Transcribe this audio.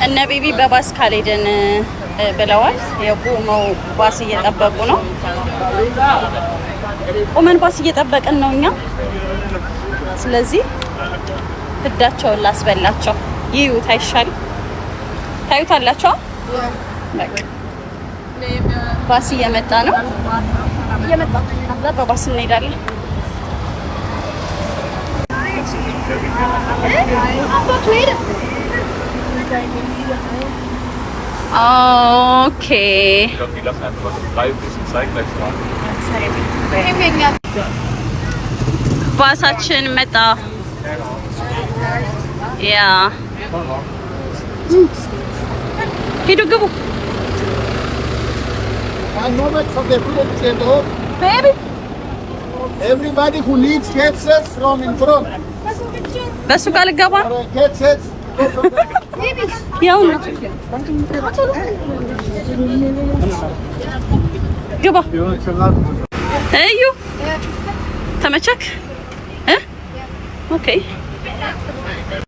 እነ ቤቢ በባስ ካልሄድን ብለዋል። የቆመው ባስ እየጠበቁ ነው። ቆመን ባስ እየጠበቅን ነው እኛ። ስለዚህ ፍዳቸውን ላስበላቸው። ይዩት አይሻልም? ታዩታላችሁ። በቃ ባስ እየመጣ ነው። በባስ እንሄዳለን። ኦኬ ባሳችን መጣ። ያ ሂዱ ግቡ። Everybody who needs headsets from in front. በሱ ጋር ልገባ Headsets. ያው ነው። ግባ። እዩ ተመቸክ? ኦኬ